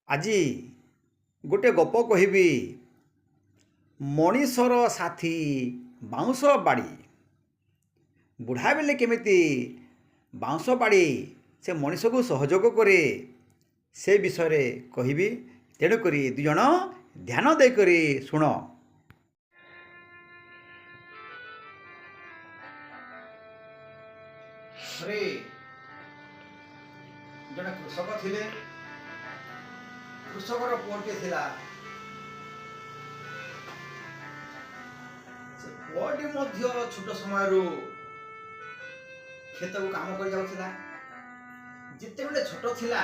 ଆଜି ଗୋଟେ ଗପ କହିବି। ମଣିଷର ସାଥୀ ବାଉଁଶ ବାଡ଼ି। ବୁଢ଼ା ବେଳେ କେମିତି ବାଉଁଶ ବାଡ଼ି ସେ ମଣିଷକୁ ସହଯୋଗ କରେ ସେ ବିଷୟରେ କହିବି। ତେଣୁକରି ଦୁଇଜଣ ଧ୍ୟାନ ଦେଇକରି ଶୁଣ। ଥରେ ଜଣେ କୃଷକ ଥିଲେ। କୃଷକର ପୁଅଟିଏ ଥିଲା। ସେ ପୁଅଟି ମଧ୍ୟ ଛୋଟ ସମୟରୁ କ୍ଷେତକୁ କାମ କରି ଯାଉଥିଲା। ଯେତେବେଳେ ଛୋଟ ଥିଲା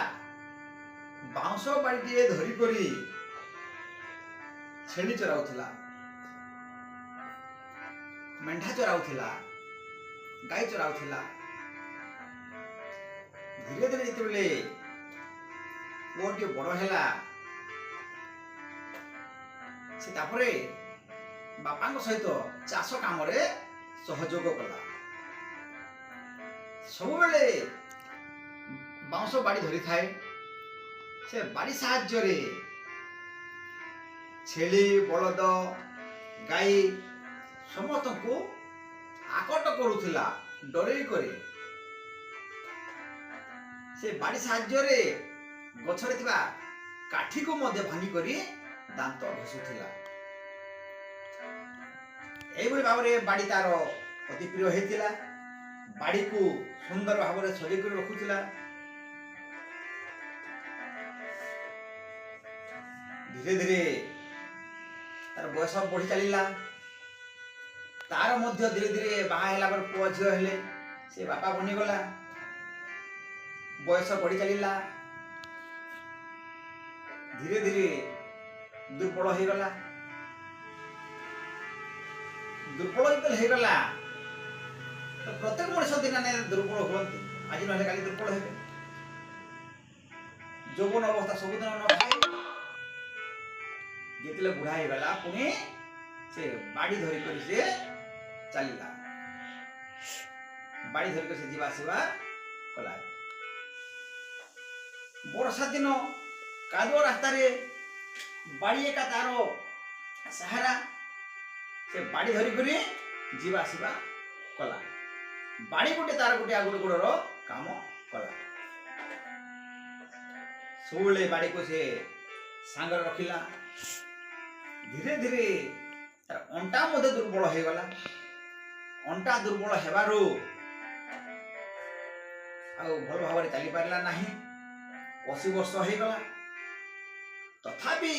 ବାଉଁଶ ବାଡ଼ିଟିଏ ଧରିକରି ଛେଳି ଚରାଉଥିଲା, ମେଣ୍ଢା ଚରାଉଥିଲା, ଗାଈ ଚରାଉଥିଲା। ଧୀରେ ଧୀରେ ଯେତେବେଳେ ପୁଅଟି ବଡ଼ ହେଲା, ସେ ତାପରେ ବାପାଙ୍କ ସହିତ ଚାଷ କାମରେ ସହଯୋଗ କଲା। ସବୁବେଳେ ବାଉଁଶ ବାଡ଼ି ଧରିଥାଏ। ସେ ବାଡ଼ି ସାହାଯ୍ୟରେ ଛେଳି, ବଳଦ, ଗାଈ ସମସ୍ତଙ୍କୁ ଆକଟ କରୁଥିଲା ଡରେଇ କରି। ସେ ବାଡ଼ି ସାହାଯ୍ୟରେ ଗଛରେ ଥିବା କାଠିକୁ ମଧ୍ୟ ଭାଙ୍ଗି କରି ଦାନ୍ତ ଘଷୁଥିଲା। ଏଇଭଳି ଭାବରେ ବାଡ଼ି ତାର ଅତି ପ୍ରିୟ ହେଇଥିଲା। ବାଡ଼ିକୁ ସୁନ୍ଦର ଭାବରେ ସଜେଇ କରି ରଖୁଥିଲା। ଧୀରେ ଧୀରେ ତାର ବୟସ ବଢ଼ି ଚାଲିଲା। ତାର ମଧ୍ୟ ଧୀରେ ଧୀରେ ବାହା ହେଲା ପରେ ପୁଅ ଝିଅ ହେଲେ। ସେ ବାପା ବନିଗଲା। ବୟସ ବଢ଼ି ଚାଲିଲା। ଧୀରେ ଧୀରେ ଦୁର୍ବଳ ହେଇଗଲା। ଦୁର୍ବଳ ଯେତେବେଳେ ହେଇଗଲା, ତ ପ୍ରତ୍ୟେକ ମଣିଷ ଦିନ ଦୁର୍ବଳ ହୁଅନ୍ତି। ଆଜି ନହେଲେ କାଲି ଦୁର୍ବଳ ହେବେ। ଯୌବନ ଅବସ୍ଥା ସବୁଦିନ ନଥାଏ। ଯେତେବେଳେ ବୁଢ଼ା ହେଇଗଲା, ପୁଣି ସେ ବାଡ଼ି ଧରିକରି ସେ ଚାଲିଲା। ବାଡ଼ି ଧରିକରି ସେ ଯିବା ଆସିବା କଲା। ବର୍ଷା ଦିନ କାଦୁଅ ରାସ୍ତାରେ ବାଡ଼ି ଏକା ତାର ସାହାରା। ସେ ବାଡ଼ି ଧରିକରି ଯିବା ଆସିବା କଲା। ବାଡ଼ି ଗୋଟେ ତାର ଗୋଟେ ଆଉ ଗୋଟେ ଗୋଡ଼ର କାମ କଲା। ସବୁବେଳେ ବାଡ଼ିକୁ ସେ ସାଙ୍ଗରେ ରଖିଲା। ଧୀରେ ଧୀରେ ତାର ଅଣ୍ଟା ମଧ୍ୟ ଦୁର୍ବଳ ହେଇଗଲା। ଅଣ୍ଟା ଦୁର୍ବଳ ହେବାରୁ ଆଉ ଭଲ ଭାବରେ ଚାଲିପାରିଲା ନାହିଁ। 80 ବର୍ଷ ହେଇଗଲା। ତଥାପି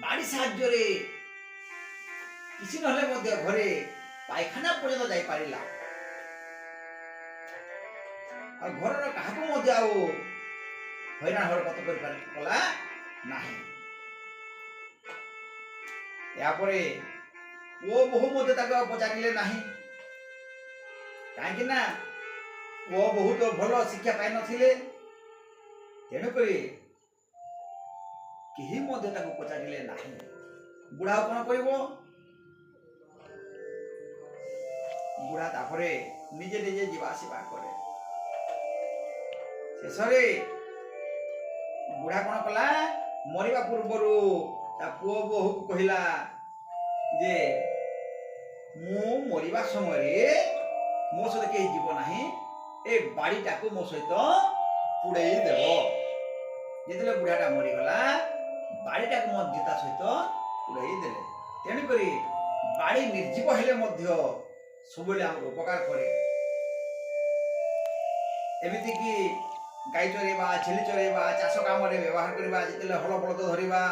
ବାଡ଼ି ସାହାଯ୍ୟରେ କିଛି ନହେଲେ ମଧ୍ୟ ଘରେ ପାଇଖାନା ପର୍ଯ୍ୟନ୍ତ ଯାଇପାରିଲା। ଆଉ ଘରର କାହାକୁ ମଧ୍ୟ ଆଉ ହଇରାଣ ହରକତ କଲା ନାହିଁ। ଏହାପରେ ପୁଅ ବୋହୂ ମଧ୍ୟ ତାକୁ ଆଉ ପଚାରିଲେ ନାହିଁ। କାହିଁକି ନା ପୁଅ ବୋହୂ ତ ଭଲ ଶିକ୍ଷା ପାଇନଥିଲେ। ତେଣୁକରି କେହି ମଧ୍ୟ ତାକୁ ପଚାରିଲେ ନାହିଁ। ବୁଢ଼ା କଣ କରିବ? ବୁଢ଼ା ତାପରେ ନିଜେ ନିଜେ ଯିବା ଆସିବା କରେ। ଶେଷରେ ବୁଢ଼ା କଣ କଲା? ମରିବା ପୂର୍ବରୁ ତା ପୁଅ ବୋହୂକୁ କହିଲା ଯେ ମୁଁ ମରିବା ସମୟରେ ମୋ ସହିତ କେହି ଯିବ ନାହିଁ, ଏ ବାଡ଼ିଟାକୁ ମୋ ସହିତ ପୁଡ଼େଇ ଦେବ। ଯେତେବେଳେ ବୁଢ଼ାଟା ମରିଗଲା, ବାଡ଼ିଟାକୁ ମଧ୍ୟ ତା ସହିତ ପୁଡ଼େଇ ଦେଲେ। ତେଣୁକରି ବାଡ଼ି ନିର୍ଜୀବ ହେଲେ ମଧ୍ୟ ସବୁବେଳେ ଆମର ଉପକାର କରେ। ଏମିତିକି ଗାଈ ଚରେଇବା, ଛେଳି ଚରେଇବା, ଚାଷ କାମରେ ବ୍ୟବହାର କରିବା, ଯେତେବେଳେ ହଳ ବଳଦ ଧରିବା,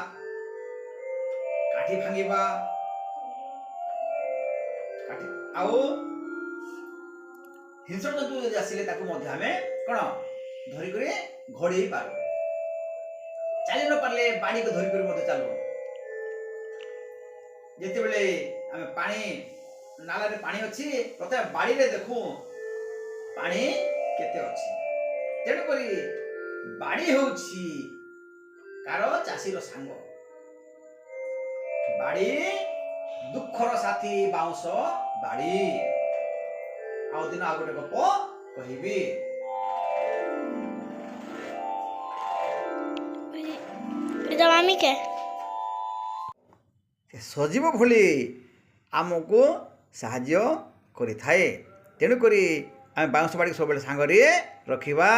କାଠି ଭାଙ୍ଗିବା, ଆଉ ହିଂସ୍ର ଜନ୍ତୁ ଯଦି ଆସିଲେ ତାକୁ ମଧ୍ୟ ଆମେ କଣ ଧରିକରି ଘୋଡ଼େଇ ପାରୁ। ଚାଲି ନ ପାରିଲେ ବାଡ଼ିକୁ ଧରିକରି ମଧ୍ୟ ଚାଲୁ। ଯେତେବେଳେ ଆମେ ପାଣି ନାଳରେ ପାଣି ଅଛି, ପ୍ରଥମେ ବାଡ଼ିରେ ଦେଖୁ ପାଣି କେତେ ଅଛି। ତେଣୁକରି ବାଡ଼ି ହେଉଛି କାର ଚାଷୀର ସାଙ୍ଗ। ବାଡ଼ି ଦୁଃଖର ସାଥୀ ବାଉଁଶ ବାଡ଼ି। ଆଉ ଦିନ ଆଉ ଗୋଟେ ଗପ କହିବି। ମାମିକେ ସଜୀବ ଭଳି ଆମକୁ ସାହାଯ୍ୟ କରିଥାଏ। ତେଣୁକରି ଆମେ ବାଉଁଶ ବାଡ଼ିକୁ ସବୁବେଳେ ସାଙ୍ଗରେ ରଖିବା।